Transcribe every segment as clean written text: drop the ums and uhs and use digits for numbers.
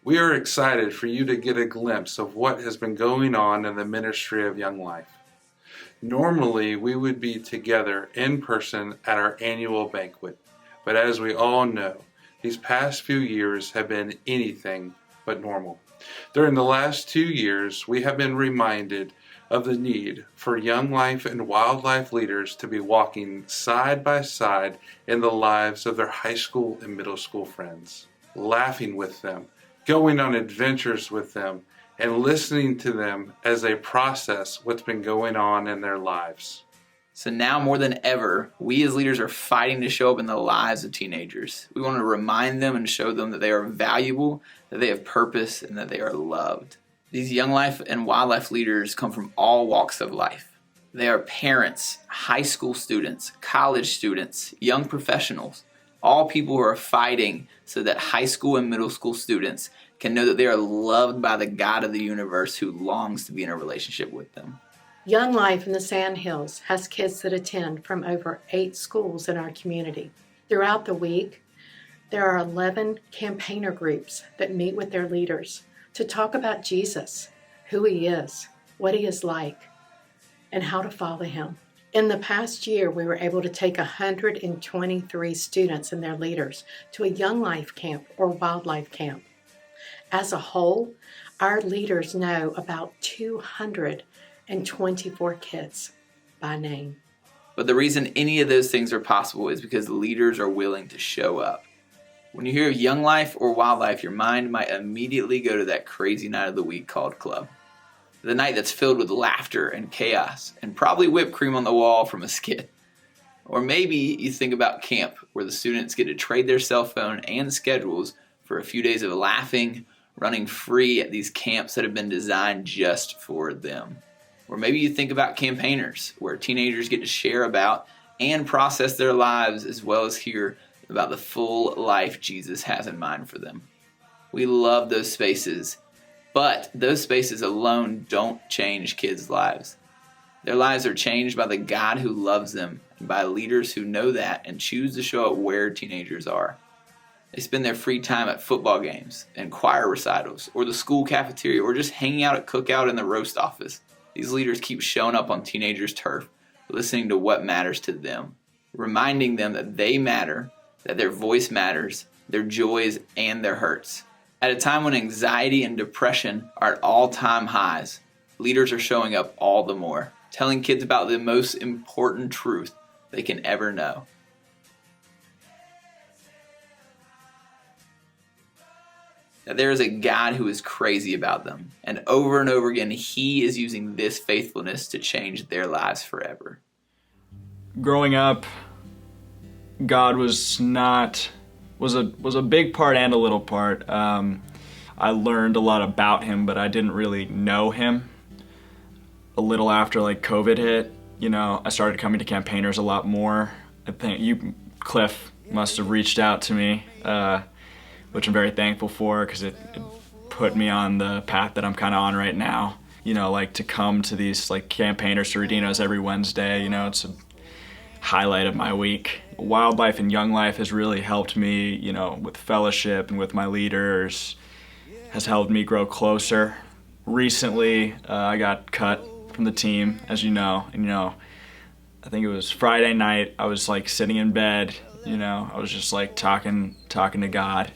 We are excited for you to get a glimpse of what has been going on in the ministry of Young Life. Normally, we would be together in person at our annual banquet, but as we all know, these past few years have been anything but normal. During the last 2 years, we have been reminded of the need for Young Life and WyldLife leaders to be walking side by side in the lives of their high school and middle school friends, laughing with them, going on adventures with them, and listening to them as they process what's been going on in their lives. So now more than ever, we as leaders are fighting to show up in the lives of teenagers. We want to remind them and show them that they are valuable, that they have purpose, and that they are loved. These Young Life and WyldLife leaders come from all walks of life. They are parents, high school students, college students, young professionals, all people who are fighting so that high school and middle school students can know that they are loved by the God of the universe who longs to be in a relationship with them. Young Life in the Sandhills has kids that attend from over 8 schools in our community. Throughout the week, there are 11 campaigner groups that meet with their leaders to talk about Jesus, who he is, what he is like, and how to follow him. In the past year, we were able to take 123 students and their leaders to a Young Life camp or WyldLife camp. As a whole, our leaders know about 224 kids by name. But the reason any of those things are possible is because leaders are willing to show up. When you hear of Young Life or WyldLife, your mind might immediately go to that crazy night of the week called club. The night that's filled with laughter and chaos and probably whipped cream on the wall from a skit. Or maybe you think about camp, where the students get to trade their cell phone and schedules for a few days of laughing, running free at these camps that have been designed just for them. Or maybe you think about campaigners, where teenagers get to share about and process their lives as well as hear about the full life Jesus has in mind for them. We love those spaces, but those spaces alone don't change kids' lives. Their lives are changed by the God who loves them and by leaders who know that and choose to show up where teenagers are. They spend their free time at football games and choir recitals or the school cafeteria or just hanging out at cookout in the roast office. These leaders keep showing up on teenagers' turf, listening to what matters to them, reminding them that they matter, that their voice matters, their joys and their hurts. At a time when anxiety and depression are at all-time highs, leaders are showing up all the more, telling kids about the most important truth they can ever know. That there is a God who is crazy about them, and over again, he is using this faithfulness to change their lives forever. Growing up, God was a big part and a little part. I learned a lot about him, but I didn't really know him. A little after COVID hit, I started coming to campaigners a lot more. I think Cliff, must have reached out to me, which I'm very thankful for, because it put me on the path that I'm kind of on right now. To come to these campaigners to Redinos every Wednesday, it's a highlight of my week. WyldLife and Young Life has really helped me, with fellowship and with my leaders, has helped me grow closer. Recently, I got cut from the team, as you know, and I think it was Friday night. I was sitting in bed, I was just talking to God,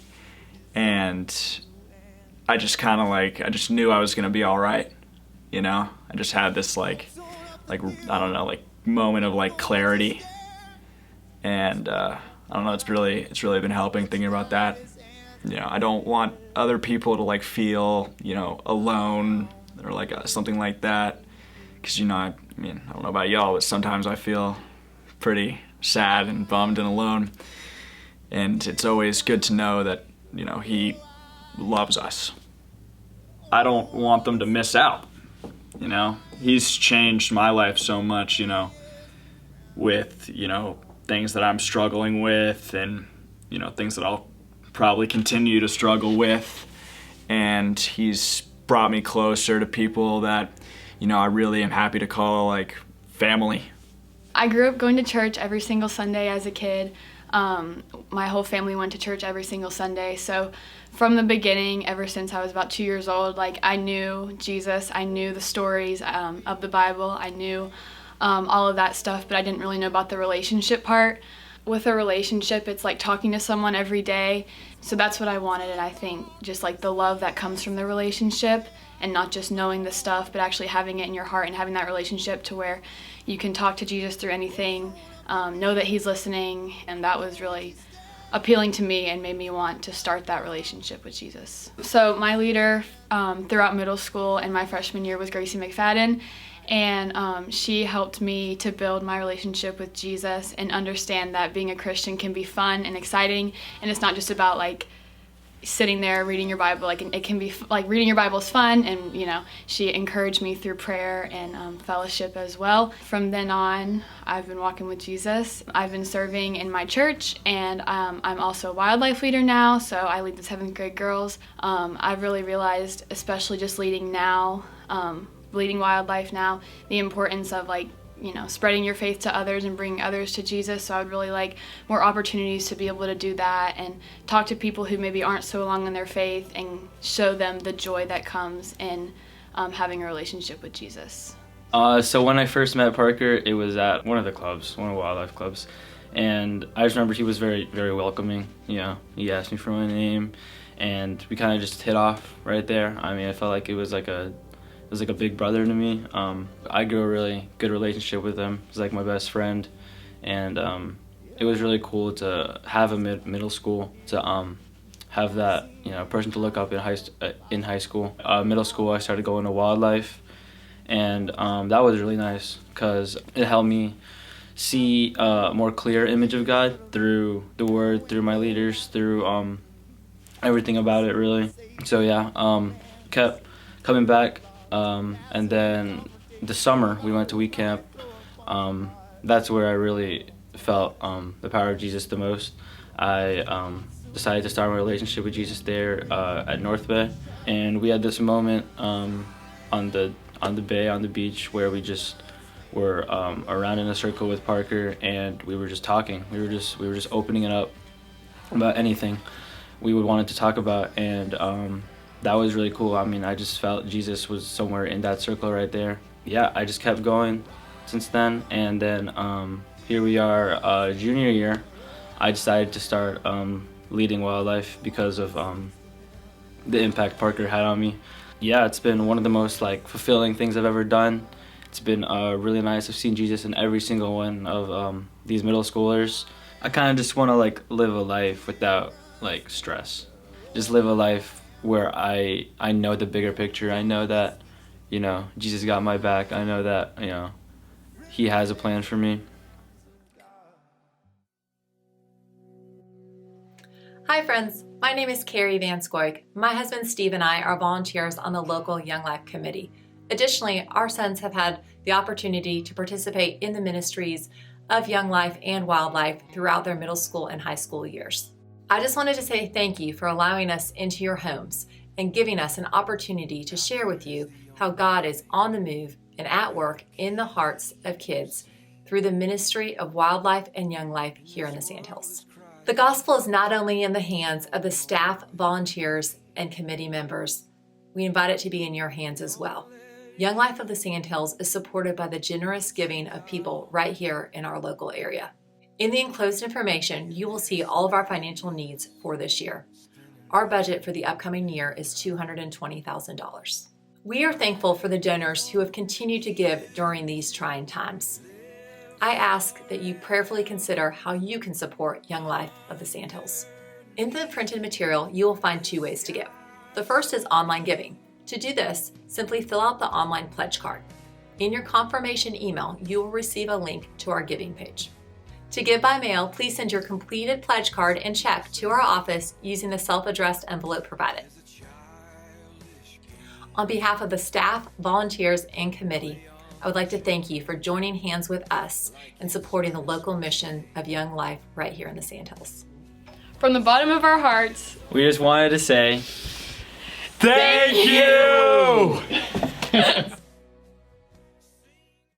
and I just kind of I just knew I was gonna be all right, I just had this I don't know, moment of clarity, and I don't know, it's really been helping thinking about that. I don't want other people to feel alone or something like that, because I don't know about y'all, but sometimes I feel pretty sad and bummed and alone, and it's always good to know that he loves us. I don't want them to miss out. He's changed my life so much, with, things that I'm struggling with, and, things that I'll probably continue to struggle with. And he's brought me closer to people that, I really am happy to call family. I grew up going to church every single Sunday as a kid. My whole family went to church every single Sunday. So from the beginning, ever since I was about 2 years old, like I knew Jesus, I knew the stories of the Bible, I knew all of that stuff, but I didn't really know about the relationship part. With a relationship, it's like talking to someone every day. So that's what I wanted, and I think just like the love that comes from the relationship, and not just knowing the stuff, but actually having it in your heart and having that relationship to where you can talk to Jesus through anything, know that he's listening, and that was really appealing to me and made me want to start that relationship with Jesus. So my leader throughout middle school and my freshman year was Gracie McFadden, and she helped me to build my relationship with Jesus and understand that being a Christian can be fun and exciting, and it's not just about like sitting there reading your Bible. Like it can be like reading your Bible is fun, and she encouraged me through prayer and fellowship as well. From then on, I've been walking with Jesus. I've been serving in my church, and I'm also a WyldLife leader now, so I lead the 7th grade girls. I've really realized, especially just leading WyldLife now, the importance of spreading your faith to others and bringing others to Jesus. So I would really like more opportunities to be able to do that and talk to people who maybe aren't so long in their faith and show them the joy that comes in having a relationship with Jesus. So when I first met Parker, it was at one of the clubs, one of the WyldLife clubs. And I just remember he was very, very welcoming. He asked me for my name, and we kind of just hit off right there. I mean, I felt like it was like a big brother to me. I grew a really good relationship with him. He's like my best friend, and it was really cool to have a middle school, to have that person to look up in high school. Middle school, I started going to WyldLife, and that was really nice because it helped me see a more clear image of God through the Word, through my leaders, through everything about it, really. So yeah, kept coming back. And then the summer we went to week camp. That's where I really felt the power of Jesus the most. I decided to start my relationship with Jesus there at North Bay, and we had this moment on the bay, on the beach, where we just were around in a circle with Parker, and we were just talking. We were just opening it up about anything we would want it to talk about, and that was really cool. I mean, I just felt Jesus was somewhere in that circle right there. Yeah, I just kept going since then, and then here we are, junior year. I decided to start leading WyldLife because of the impact Parker had on me. Yeah, it's been one of the most fulfilling things I've ever done. It's been really nice. I've seen Jesus in every single one of these middle schoolers. I kind of just want to live a life without stress. Just live a life where I know the bigger picture. I know that, Jesus got my back. I know that, he has a plan for me. Hi friends, my name is Carrie Van Scoik. My husband Steve and I are volunteers on the local Young Life Committee. Additionally, our sons have had the opportunity to participate in the ministries of Young Life and WyldLife throughout their middle school and high school years. I just wanted to say thank you for allowing us into your homes and giving us an opportunity to share with you how God is on the move and at work in the hearts of kids through the ministry of WyldLife and Young Life here in the Sandhills. The gospel is not only in the hands of the staff, volunteers, and committee members. We invite it to be in your hands as well. Young Life of the Sandhills is supported by the generous giving of people right here in our local area. In the enclosed information, you will see all of our financial needs for this year. Our budget for the upcoming year is $220,000. We are thankful for the donors who have continued to give during these trying times. I ask that you prayerfully consider how you can support Young Life of the Sandhills. In the printed material, you will find 2 ways to give. The first is online giving. To do this, simply fill out the online pledge card. In your confirmation email, you will receive a link to our giving page. To give by mail, please send your completed pledge card and check to our office using the self-addressed envelope provided. On behalf of the staff, volunteers, and committee, I would like to thank you for joining hands with us and supporting the local mission of Young Life right here in the Sandhills. From the bottom of our hearts, We just wanted to say, Thank you!